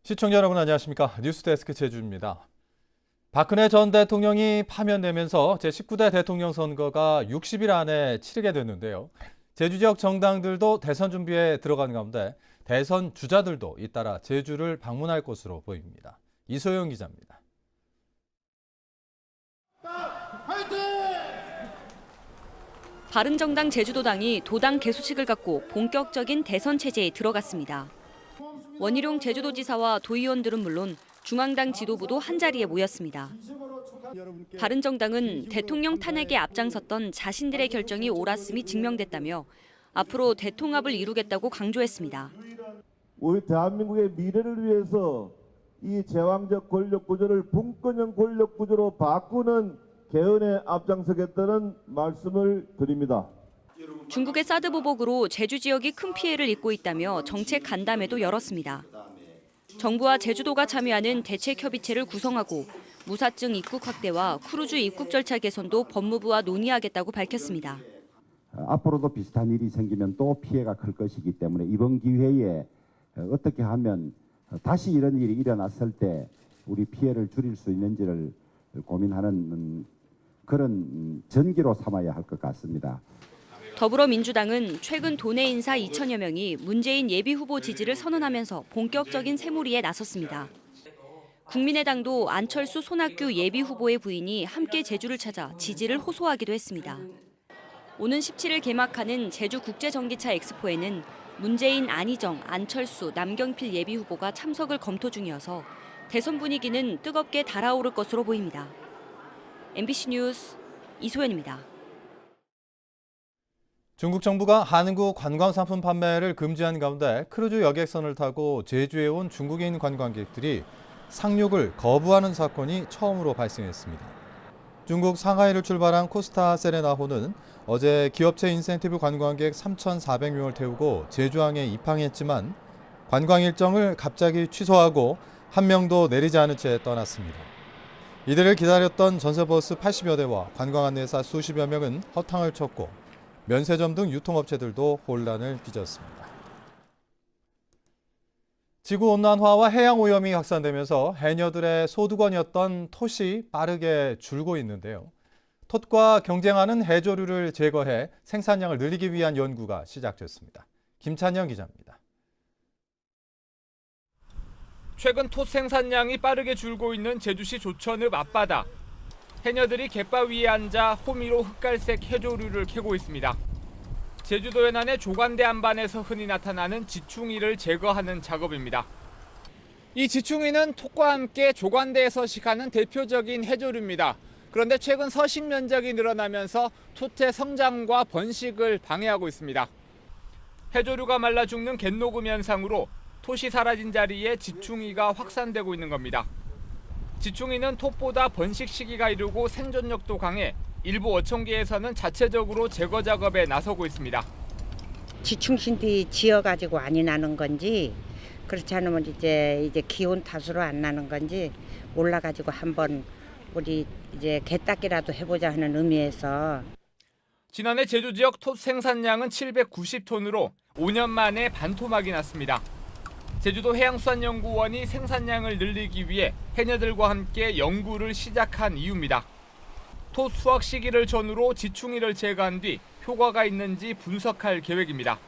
시청자 여러분 안녕하십니까? 뉴스데스크 제주입니다. 박근혜 전 대통령이 파면되면서 제19대 대통령 선거가 60일 안에 치르게 됐는데요. 제주 지역 정당들도 대선 준비에 들어간 가운데 대선 주자들도 잇따라 제주를 방문할 것으로 보입니다. 이소영 기자입니다. 바른정당 제주도당이 도당 개소식을 갖고 본격적인 대선 체제에 들어갔습니다. 원희룡 제주도지사와 도의원들은 물론 중앙당 지도부도 한자리에 모였습니다. 바른정당은 대통령 탄핵에 앞장섰던 자신들의 결정이 옳았음이 증명됐다며 앞으로 대통합을 이루겠다고 강조했습니다. 우리 대한민국의 미래를 위해서 이 제왕적 권력 구조를 분권형 권력 구조로 바꾸는 개헌에 앞장서겠다는 말씀을 드립니다. 중국의 사드 보복으로 제주 지역이 큰 피해를 입고 있다며 정책 간담회도 열었습니다. 정부와 제주도가 참여하는 대책협의체를 구성하고 무사증 입국 확대와 크루즈 입국 절차 개선도 법무부와 논의하겠다고 밝혔습니다. 앞으로도 비슷한 일이 생기면 또 피해가 클 것이기 때문에 이번 기회에 어떻게 하면 다시 이런 일이 일어났을 때 우리 피해를 줄일 수 있는지를 고민하는 그런 전기로 삼아야 할 것 같습니다. 더불어민주당은 최근 도내 인사 2천여 명이 문재인 예비후보 지지를 선언하면서 본격적인 새몰이에 나섰습니다. 국민의당도 안철수 손학규 예비후보의 부인이 함께 제주를 찾아 지지를 호소하기도 했습니다. 오는 17일 개막하는 제주국제전기차 엑스포에는 문재인, 안희정, 안철수, 남경필 예비후보가 참석을 검토 중이어서 대선 분위기는 뜨겁게 달아오를 것으로 보입니다. MBC 뉴스 이소연입니다. 중국 정부가 한국 관광상품 판매를 금지한 가운데 크루즈 여객선을 타고 제주에 온 중국인 관광객들이 상륙을 거부하는 사건이 처음으로 발생했습니다. 중국 상하이를 출발한 코스타 세레나호는 어제 기업체 인센티브 관광객 3,400명을 태우고 제주항에 입항했지만 관광 일정을 갑자기 취소하고 한 명도 내리지 않은 채 떠났습니다. 이들을 기다렸던 전세버스 80여 대와 관광 안내사 수십여 명은 허탕을 쳤고 면세점 등 유통업체들도 혼란을 빚었습니다. 지구온난화와 해양오염이 확산되면서 해녀들의 소득원이었던 톳이 빠르게 줄고 있는데요. 톳과 경쟁하는 해조류를 제거해 생산량을 늘리기 위한 연구가 시작됐습니다. 김찬영 기자입니다. 최근 톳 생산량이 빠르게 줄고 있는 제주시 조천읍 앞바다. 해녀들이 갯바 위에 앉아 호미로 흑갈색 해조류를 캐고 있습니다. 제주도 연안의 조간대 안반에서 흔히 나타나는 지충이를 제거하는 작업입니다. 이 지충이는 톳과 함께 조간대에 서식하는 대표적인 해조류입니다. 그런데 최근 서식 면적이 늘어나면서 톳의 성장과 번식을 방해하고 있습니다. 해조류가 말라 죽는 갯녹음 현상으로 톳이 사라진 자리에 지충이가 확산되고 있는 겁니다. 지충이는 톳보다 번식 시기가 이르고 생존력도 강해 일부 어촌계에서는 자체적으로 제거 작업에 나서고 있습니다. 지충신들이 지어가지고 안이 나는 건지 그렇지 않으면 이제 기온 탓으로 안 나는 건지 몰라가지고 한번 우리 이제 개닦기라도 해보자 하는 의미에서. 지난해 제주 지역 톳 생산량은 790톤으로 5년 만에 반토막이 났습니다. 제주도 해양수산연구원이 생산량을 늘리기 위해 해녀들과 함께 연구를 시작한 이유입니다. 톳 수확 시기를 전후로 지충이를 제거한 뒤 효과가 있는지 분석할 계획입니다.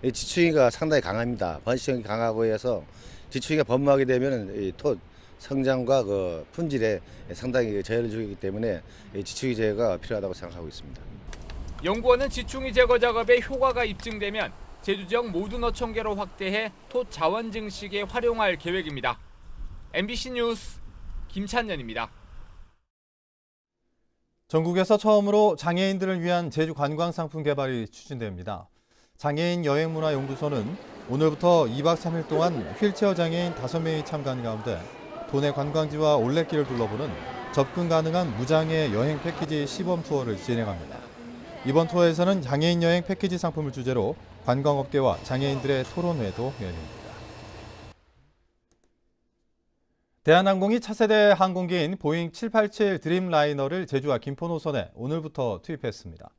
지충이가 상당히 강합니다. 번식력이 강하고 해서 지충이가 번무하게 되면 톳 성장과 그 품질에 상당히 저해를 주기 때문에 지충이 제거가 필요하다고 생각하고 있습니다. 연구원은 지충이 제거 작업에 효과가 입증되면 제주 지역 모든 어촌계로 확대해 톳 자원 증식에 활용할 계획입니다. MBC 뉴스 김찬년입니다. 전국에서 처음으로 장애인들을 위한 제주 관광상품 개발이 추진됩니다. 장애인 여행문화연구소는 오늘부터 2박 3일 동안 휠체어 장애인 5명이 참가한 가운데 도내 관광지와 올레길을 둘러보는 접근 가능한 무장애 여행 패키지 시범 투어를 진행합니다. 이번 투어에서는 장애인 여행 패키지 상품을 주제로 관광업계와 장애인들의 토론회도 열립니다. 대한항공이 차세대 항공기인 보잉 787 드림라이너를 제주와 김포 노선에 오늘부터 투입했습니다.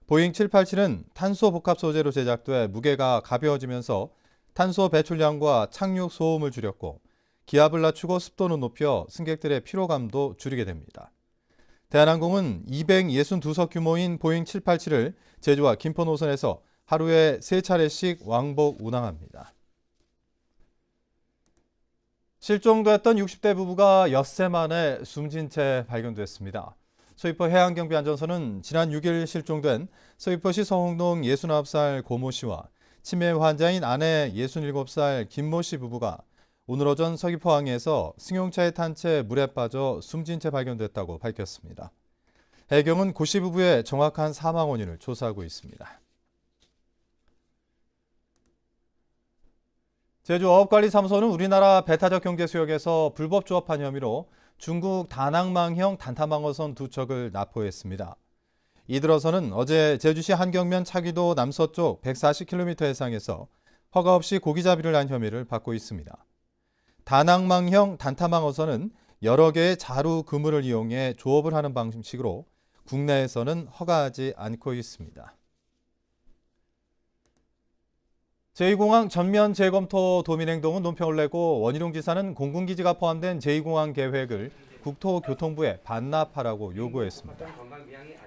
보잉 787은 탄소 복합 소재로 제작돼 무게가 가벼워지면서 탄소 배출량과 착륙 소음을 줄였고 기압을 낮추고 습도는 높여 승객들의 피로감도 줄이게 됩니다. 대한항공은 262석 규모인 보잉 787을 제주와 김포 노선에서 하루에 3차례씩 왕복 운항합니다. 실종됐던 60대 부부가 엿새 만에 숨진 채 발견됐습니다. 서귀포 해양경비안전서는 지난 6일 실종된 서귀포시 서홍동 69살 고모 씨와 치매 환자인 아내 67살 김모 씨 부부가 오늘 오전 서귀포항에서 승용차에 탄 채 물에 빠져 숨진 채 발견됐다고 밝혔습니다. 해경은 고 씨 부부의 정확한 사망 원인을 조사하고 있습니다. 제주어업관리사무소는 우리나라 배타적 경제 수역에서 불법 조업한 혐의로 중국 다낭망형 단타망어선 2척을 납포했습니다. 이들어서는 어제 제주시 한경면 차기도 남서쪽 140km 해상에서 허가 없이 고기잡이를 한 혐의를 받고 있습니다. 다낭망형 단타망어선은 여러 개의 자루 그물을 이용해 조업을 하는 방식으로 국내에서는 허가하지 않고 있습니다. 제2공항 전면 재검토 도민행동은 논평을 내고 원희룡 지사는 공군기지가 포함된 제2공항 계획을 국토교통부에 반납하라고 요구했습니다.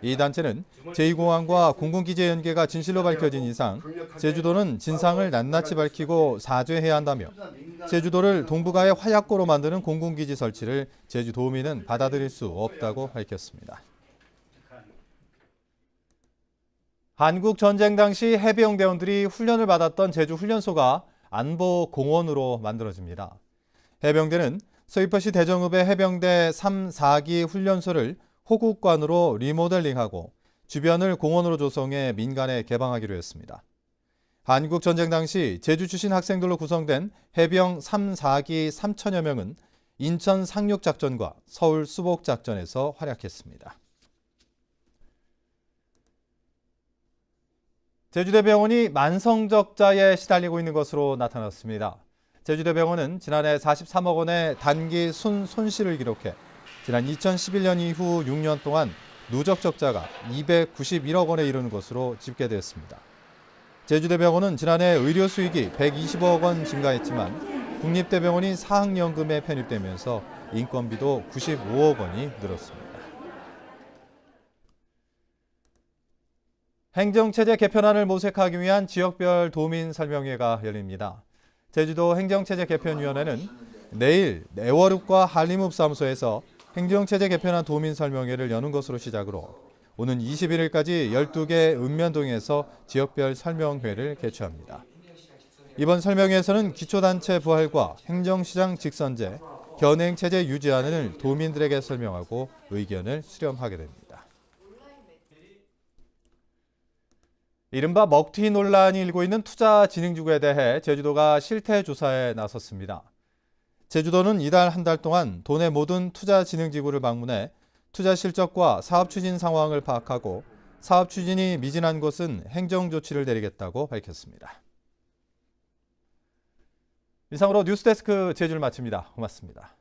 이 단체는 제2공항과 공군기지의 연계가 진실로 밝혀진 이상 제주도는 진상을 낱낱이 밝히고 사죄해야 한다며 제주도를 동북아의 화약고로 만드는 공군기지 설치를 제주도민은 받아들일 수 없다고 밝혔습니다. 한국 전쟁 당시 해병대원들이 훈련을 받았던 제주훈련소가 안보공원으로 만들어집니다. 해병대는 서귀포시 대정읍의 해병대 3, 4기 훈련소를 호국관으로 리모델링하고 주변을 공원으로 조성해 민간에 개방하기로 했습니다. 한국 전쟁 당시 제주 출신 학생들로 구성된 해병 3, 4기 3천여 명은 인천 상륙작전과 서울 수복작전에서 활약했습니다. 제주대병원이 만성적자에 시달리고 있는 것으로 나타났습니다. 제주대병원은 지난해 43억 원의 단기 손실을 기록해 지난 2011년 이후 6년 동안 누적 적자가 291억 원에 이르는 것으로 집계됐습니다. 제주대병원은 지난해 의료 수익이 120억 원 증가했지만 국립대병원이 사학연금에 편입되면서 인건비도 95억 원이 늘었습니다. 행정체제 개편안을 모색하기 위한 지역별 도민 설명회가 열립니다. 제주도 행정체제 개편위원회는 내일 애월읍과 한림읍 사무소에서 행정체제 개편안 도민 설명회를 여는 것으로 시작으로 오는 21일까지 12개 읍면동에서 지역별 설명회를 개최합니다. 이번 설명회에서는 기초단체 부활과 행정시장 직선제, 현행체제 유지안을 도민들에게 설명하고 의견을 수렴하게 됩니다. 이른바 먹튀 논란이 일고 있는 투자진흥지구에 대해 제주도가 실태조사에 나섰습니다. 제주도는 이달 한 달 동안 도내 모든 투자진흥지구를 방문해 투자 실적과 사업 추진 상황을 파악하고 사업 추진이 미진한 곳은 행정조치를 내리겠다고 밝혔습니다. 이상으로 뉴스데스크 제주를 마칩니다. 고맙습니다.